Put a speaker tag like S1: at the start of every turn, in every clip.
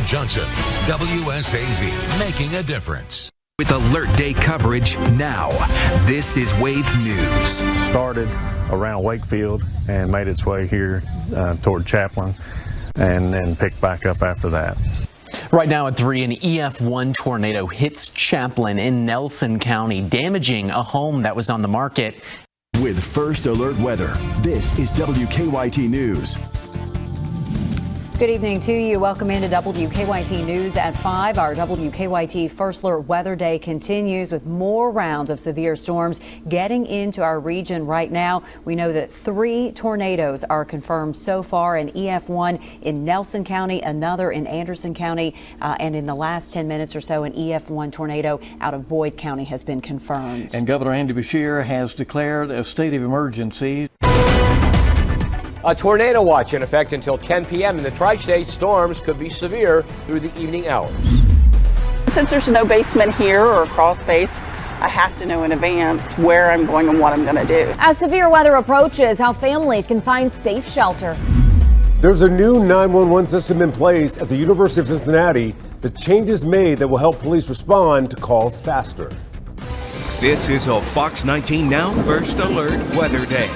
S1: Johnson, WSAZ, making a difference.
S2: With Alert Day coverage now, this is Wave News.
S3: Started around Wakefield and made its way here toward Chaplin and then picked back up after that.
S4: Right now at 3, an EF1 tornado hits Chaplin in Nelson County, damaging a home that was on the market.
S5: With First Alert Weather, this is WKYT News.
S6: Good evening to you. Welcome into WKYT News at 5. Our WKYT First Alert Weather Day continues with more rounds of severe storms getting into our region right now. We know that 3 tornadoes are confirmed so far, an EF1 in Nelson County, another in Anderson County, and in the last 10 minutes or so, an EF1 tornado out of Boyd County has been confirmed.
S7: And Governor Andy Beshear has declared a state of emergency.
S8: A tornado watch in effect until 10 p.m. in the tri-state. Storms could be severe through the evening hours.
S9: Since there's no basement here or crawl space, I have to know in advance where I'm going and what I'm going to do.
S10: As severe weather approaches, how families can find safe shelter.
S11: There's a new 911 system in place at the University of Cincinnati. The changes made that will help police respond to calls faster.
S12: This is a Fox 19 Now First Alert Weather Day.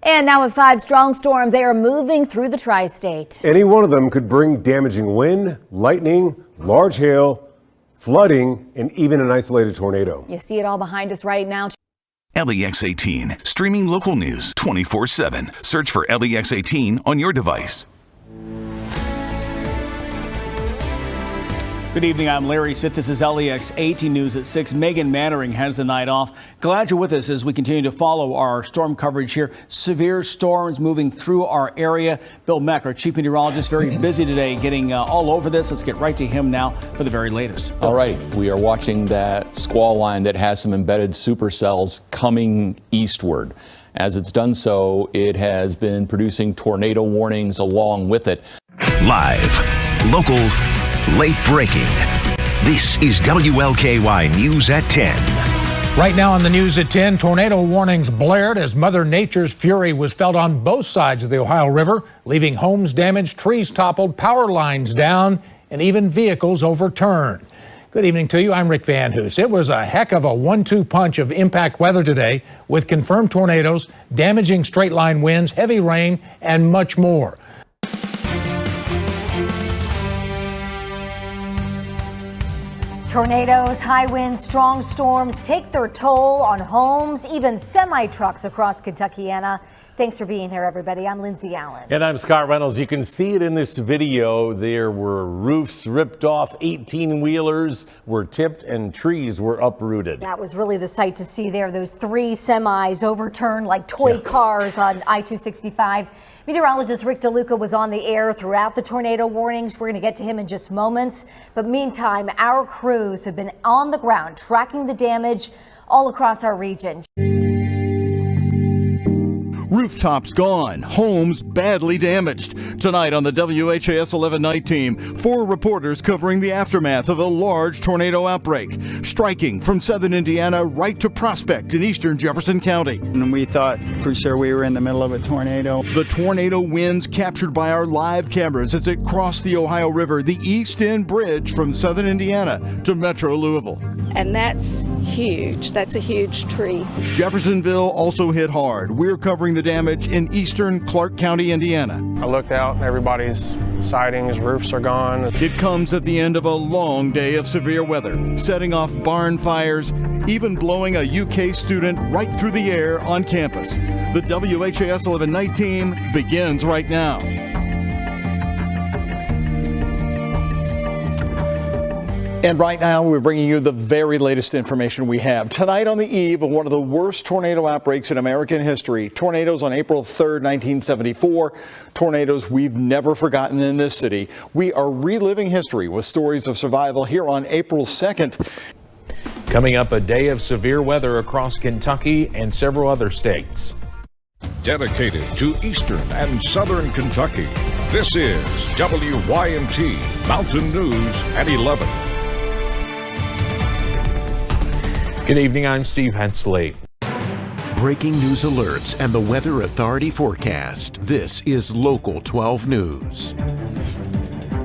S10: And now with 5 strong storms, they are moving through the tri-state.
S11: Any one of them could bring damaging wind, lightning, large hail, flooding, and even an isolated tornado.
S10: You see it all behind us right now.
S13: LEX 18, streaming local news 24/7. Search for LEX 18 on your device.
S14: Good evening, I'm Larry Smith. This is LEX 18 News at 6. Megan Mannering has the night off. Glad you're with us as we continue to follow our storm coverage here. Severe storms moving through our area. Bill Meck, our chief meteorologist, very busy today getting all over this. Let's get right to him now for the very latest.
S15: All right, we are watching that squall line that has some embedded supercells coming eastward. As it's done so, it has been producing tornado warnings along with it.
S1: Live, local, late breaking. This is WLKY News at 10.
S16: Right now on the news at 10, tornado warnings blared as Mother Nature's fury was felt on both sides of the Ohio River, leaving homes damaged, trees toppled, power lines down, and even vehicles overturned. Good evening to you. I'm Rick Van Hoos. It was a heck of a 1-2 punch of impact weather today with confirmed tornadoes, damaging straight line winds, heavy rain, and much more.
S10: Tornadoes, high winds, strong storms take their toll on homes, even semi-trucks across Kentuckiana. Thanks for being here, everybody. I'm Lindsay Allen.
S17: And I'm Scott Reynolds. You can see it in this video. There were roofs ripped off, 18-wheelers were tipped, and trees were uprooted.
S10: That was really the sight to see there. Those 3 semis overturned like toy cars on I-265. Meteorologist Rick DeLuca was on the air throughout the tornado warnings. We're going to get to him in just moments. But meantime, our crews have been on the ground tracking the damage all across our region.
S18: Rooftops gone, homes badly damaged. Tonight on the WHAS 11 night team, 4 reporters covering the aftermath of a large tornado outbreak, striking from southern Indiana right to Prospect in eastern Jefferson County.
S19: And we thought for sure we were in the middle of a tornado.
S18: The tornado winds captured by our live cameras as it crossed the Ohio River, the East End Bridge from southern Indiana to Metro Louisville.
S20: And that's huge. That's a huge tree.
S18: Jeffersonville also hit hard. We're covering the damage in eastern Clark County, Indiana.
S21: I looked out and everybody's sidings, roofs are gone.
S18: It comes at the end of a long day of severe weather, setting off barn fires, even blowing a UK student right through the air on campus. The WHAS 11 night team begins right now. And right now, we're bringing you the very latest information we have. Tonight, on the eve of one of the worst tornado outbreaks in American history, tornadoes on April 3rd, 1974, tornadoes we've never forgotten in this city. We are reliving history with stories of survival here on April 2nd.
S16: Coming up, a day of severe weather across Kentucky and several other states.
S1: Dedicated to eastern and southern Kentucky, this is WYNT Mountain News at 11.
S16: Good evening, I'm Steve Hensley.
S1: Breaking news alerts and the Weather Authority forecast. This is Local 12 News.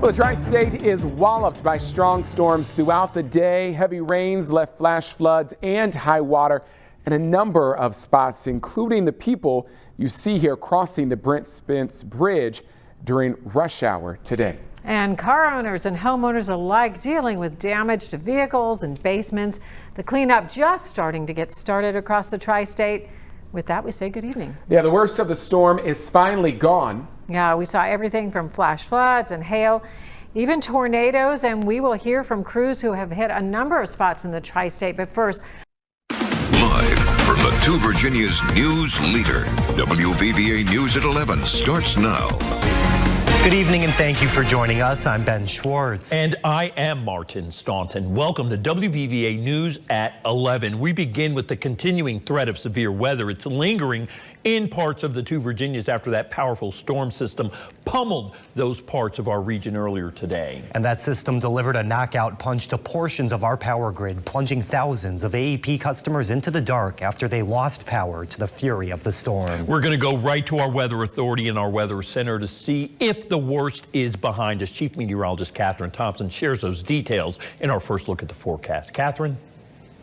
S2: Well, the tri-state is walloped by strong storms throughout the day. Heavy rains left flash floods and high water in a number of spots, including the people you see here crossing the Brent Spence Bridge during rush hour today.
S22: And car owners and homeowners alike dealing with damage to vehicles and basements. The cleanup just starting to get started across the tri-state. With that, we say good evening.
S2: Yeah, the worst of the storm is finally gone.
S22: Yeah, we saw everything from flash floods and hail, even tornadoes, and we will hear from crews who have hit a number of spots in the tri-state. But first,
S1: Live from the Two Virginias news leader, WVVA News at 11 starts now.
S23: Good evening and thank you for joining us. I'm Ben Schwartz.
S24: And I am Martin Staunton. Welcome to WVVA News at 11. We begin with the continuing threat of severe weather. It's lingering in parts of the Two Virginias after that powerful storm system pummeled those parts of our region earlier today.
S23: And that system delivered a knockout punch to portions of our power grid, plunging thousands of AEP customers into the dark after they lost power to the fury of the storm.
S24: We're going to go right to our weather authority and our weather center to see if the worst is behind us. Chief Meteorologist Catherine Thompson shares those details in our first look at the forecast. Catherine?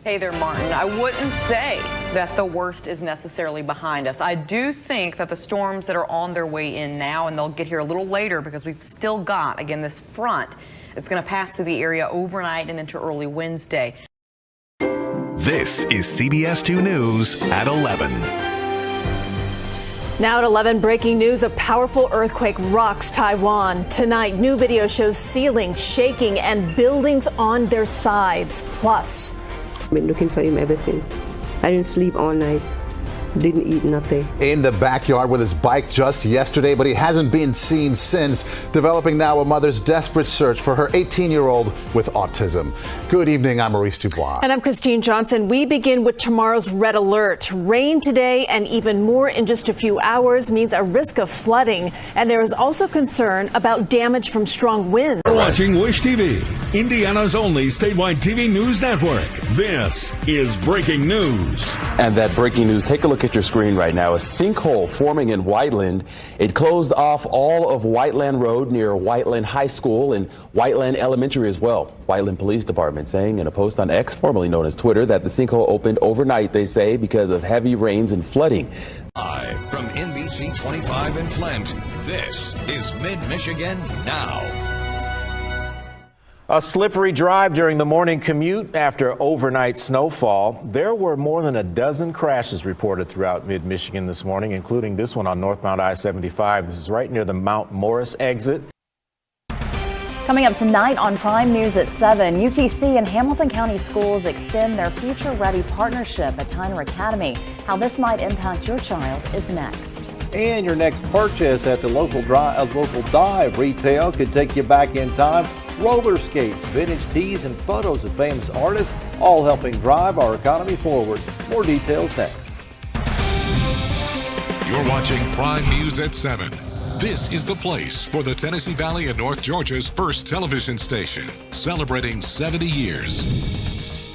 S25: Hey there, Martin. I wouldn't say that the worst is necessarily behind us. I do think that the storms that are on their way in now, and they'll get here a little later because we've still got, again, this front. It's going to pass through the area overnight and into early Wednesday.
S13: This is CBS 2 News at 11.
S26: Now at 11, breaking news, a powerful earthquake rocks Taiwan. Tonight, new video shows ceilings shaking and buildings on their sides. Plus,
S27: I've been looking for him ever since. I didn't sleep all night. Didn't eat nothing.
S28: In the backyard with his bike just yesterday, but he hasn't been seen since. Developing now a mother's desperate search for her 18-year-old with autism. Good evening, I'm Maurice Dubois.
S26: And I'm Christine Johnson. We begin with tomorrow's red alert. Rain today and even more in just a few hours means a risk of flooding. And there is also concern about damage from strong winds.
S29: You're watching Wish TV, Indiana's only statewide TV news network. This is breaking news.
S30: And that breaking news, take a look at your screen right now. A sinkhole forming in Whiteland. It closed off all of Whiteland Road near Whiteland High School and Whiteland Elementary as well. Whiteland Police Department saying in a post on X, formerly known as Twitter, that the sinkhole opened overnight, they say, because of heavy rains and flooding.
S1: Live from NBC 25 in Flint, this is Mid-Michigan Now.
S31: A slippery drive during the morning commute after overnight snowfall. There were more than a dozen crashes reported throughout mid-Michigan this morning, including this one on northbound I-75. This is right near the Mount Morris exit.
S32: Coming up tonight on Prime News at 7, UTC and Hamilton County Schools extend their Future Ready partnership at Tyner Academy. How this might impact your child is next.
S31: And your next purchase at the local dive retail could take you back in time. Roller skates, vintage tees, and photos of famous artists, all helping drive our economy forward. More details next.
S1: You're watching Prime News at 7. This is the place for the Tennessee Valley and North Georgia's first television station, celebrating 70 years.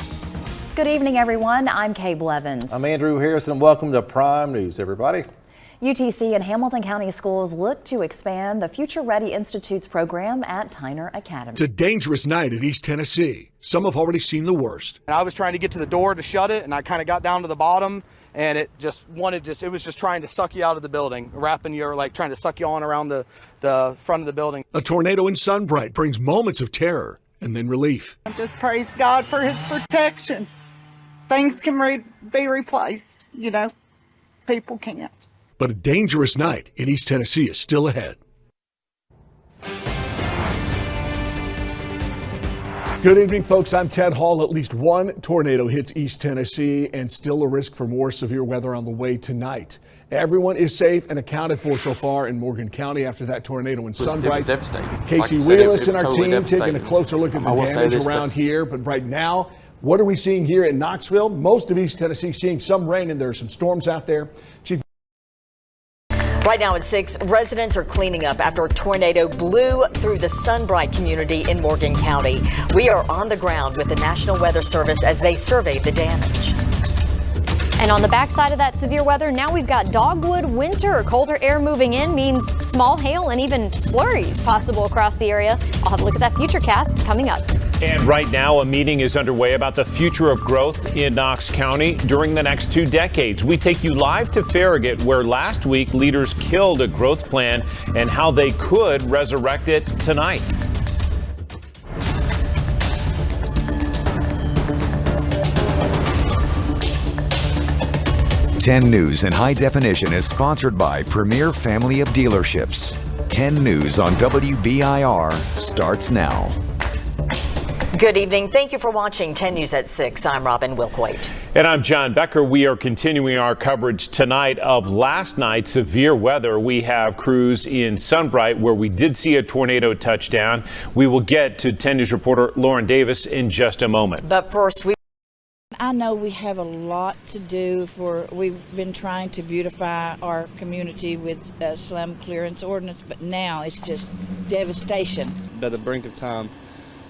S32: Good evening, everyone. I'm Kay Blevins.
S31: I'm Andrew Harrison. Welcome to Prime News, everybody.
S32: UTC and Hamilton County Schools look to expand the Future Ready Institute's program at Tyner Academy.
S33: It's a dangerous night in East Tennessee. Some have already seen the worst.
S34: And I was trying to get to the door to shut it, and I kind of got down to the bottom, and it was just trying to suck you out of the building, wrapping you, like trying to suck you on around the front of the building.
S33: A tornado in Sunbright brings moments of terror and then relief.
S35: Just praise God for his protection. Things can be replaced, people can't.
S33: But a dangerous night in East Tennessee is still ahead. Good evening, folks. I'm Ted Hall. At least one tornado hits East Tennessee and still a risk for more severe weather on the way tonight. Everyone is safe and accounted for so far in Morgan County after that tornado in Sunbright. Casey Wheelis and our team taking a closer look at the damage around here. But right now, what are we seeing here in Knoxville? Most of East Tennessee seeing some rain, and there are some storms out there. Chief.
S36: Right now at 6, residents are cleaning up after a tornado blew through the Sunbright community in Morgan County. We are on the ground with the National Weather Service as they survey the damage.
S3: And on the backside of that severe weather, now we've got dogwood winter. Colder air moving in means small hail and even flurries possible across the area. I'll have a look at that futurecast coming up.
S4: And right now, a meeting is underway about the future of growth in Knox County during the next 2 decades. We take you live to Farragut, where last week leaders killed a growth plan and how they could resurrect it tonight.
S5: Ten News in High Definition is sponsored by Premier Family of Dealerships. 10 News on WBIR starts now.
S36: Good evening. Thank you for watching 10 News at 6. I'm Robin Wilkwaite.
S4: And I'm John Becker. We are continuing our coverage tonight of last night's severe weather. We have crews in Sunbright where we did see a tornado touchdown. We will get to 10 News reporter Lauren Davis in just a moment.
S36: But first,
S6: I know we have a lot to do. We've been trying to beautify our community with a slum clearance ordinance, but now it's just devastation.
S7: At the brink of time.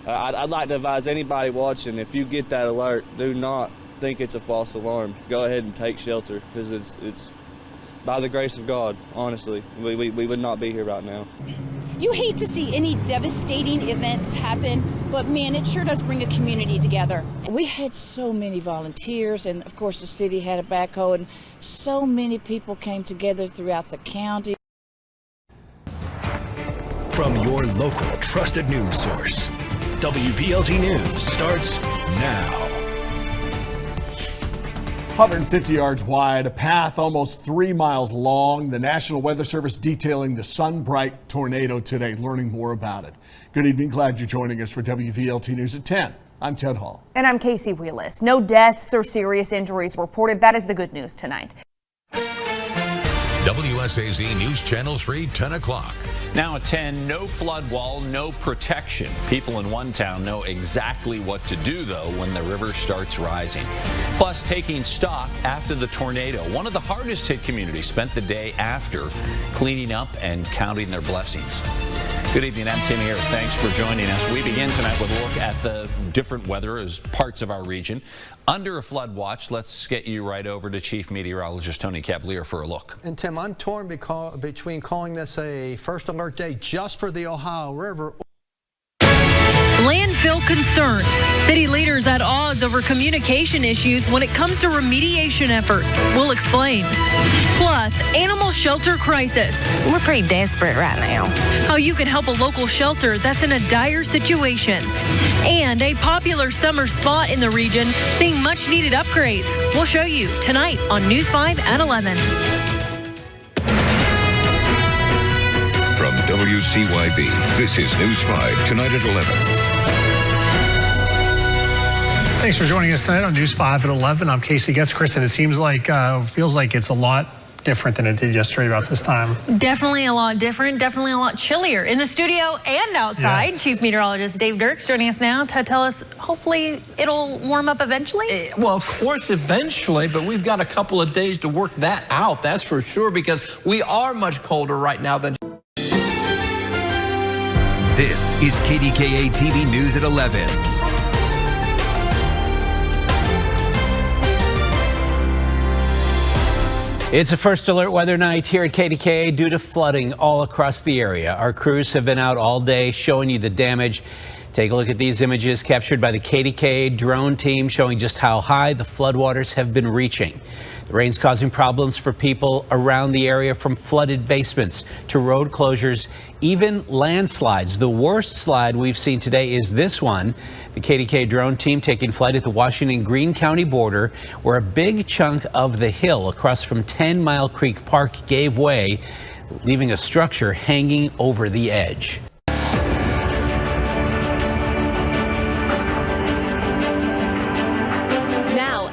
S7: I'd like to advise anybody watching, if you get that alert, do not think it's a false alarm. Go ahead and take shelter, because it's by the grace of God, honestly. We would not be here right now.
S8: You hate to see any devastating events happen, but man, it sure does bring a community together.
S6: We had so many volunteers, and of course the city had a backhoe, and so many people came together throughout the county.
S9: From your local trusted news source, WPLT News starts now.
S33: 150 yards wide, a path almost 3 miles long. The National Weather Service detailing the Sunbright tornado today, learning more about it. Good evening, glad you're joining us for WVLT News at 10. I'm Ted Hall.
S10: And I'm Casey Wheelis. No deaths or serious injuries reported. That is the good news tonight.
S1: WSAZ News Channel 3, 10 o'clock.
S24: Now at 10, no flood wall, no protection. People in one town know exactly what to do, though, when the river starts rising. Plus, taking stock after the tornado. One of the hardest hit communities spent the day after cleaning up and counting their blessings. Good evening, I'm Tim here. Thanks for joining us. We begin tonight with a look at the different weather as parts of our region. Under a flood watch, let's get you right over to Chief Meteorologist Tony Cavalier for a look.
S11: And Tim, I'm torn between calling this a first alert day just for the Ohio River.
S12: Landfill concerns. City leaders at odds over communication issues when it comes to remediation efforts. We'll explain. Plus, animal shelter crisis.
S14: We're pretty desperate right now.
S12: How you can help a local shelter that's in a dire situation. And a popular summer spot in the region seeing much needed upgrades. We'll show you tonight on News 5 at 11.
S1: From WCYB, this is News 5, tonight at 11.
S15: Thanks for joining us tonight on News 5 at 11. I'm Casey Getz-Chris, and it seems like, feels like it's a lot different than it did yesterday about this time.
S12: Definitely a lot different, definitely a lot chillier in the studio and outside.
S15: Yes.
S12: Chief Meteorologist Dave Dirks joining us now to tell us hopefully it'll warm up eventually.
S17: Well, of course, eventually, but we've got a couple of days to work that out, that's for sure, because we are much colder right now than...
S5: This is KDKA TV News at 11.
S19: It's a first alert weather night here at KDKA due to flooding all across the area. Our crews have been out all day showing you the damage. Take a look at these images captured by the KDKA drone team showing just how high the floodwaters have been reaching. The rain's causing problems for people around the area, from flooded basements to road closures, even landslides. The worst slide we've seen today is this one. The KDKA drone team taking flight at the Washington-Greene County border, where a big chunk of the hill across from 10 Mile Creek Park gave way, leaving a structure hanging over the edge.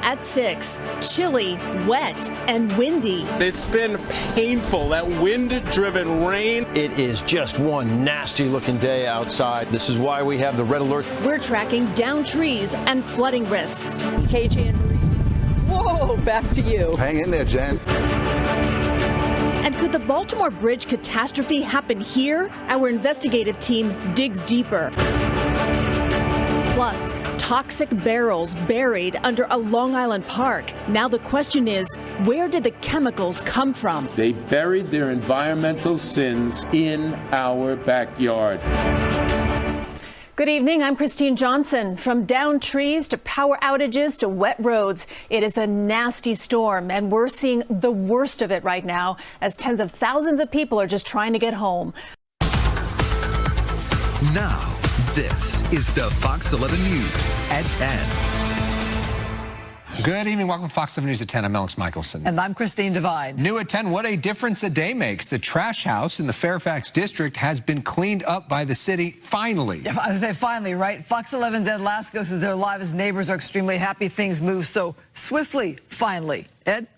S26: At 6, chilly, wet, and windy.
S20: It's been painful, that wind-driven rain.
S21: It is just one nasty-looking day outside. This is why we have the red alert.
S26: We're tracking down trees and flooding risks.
S37: KJ and Maurice. Whoa, back to you.
S28: Hang in there, Jen.
S26: And could the Baltimore Bridge catastrophe happen here? Our investigative team digs deeper. Plus, toxic barrels buried under a Long Island park. Now the question is, where did the chemicals come from?
S2: They buried their environmental sins in our backyard.
S26: Good evening, I'm Christine Johnson. From downed trees to power outages to wet roads, it is a nasty storm, and we're seeing the worst of it right now as tens of thousands of people are just trying to get home.
S3: Now, this is the Fox 11 News at 10.
S4: Good evening. Welcome to Fox 7 News at 10. I'm Alex Michelson.
S13: And I'm Christine Devine.
S4: New at 10, what a difference a day makes. The trash house in the Fairfax district has been cleaned up by the city, finally.
S13: Yeah, I was going to say finally, right? Fox 11's Ed Lasco says they're live as neighbors are extremely happy things move so swiftly, finally. Ed?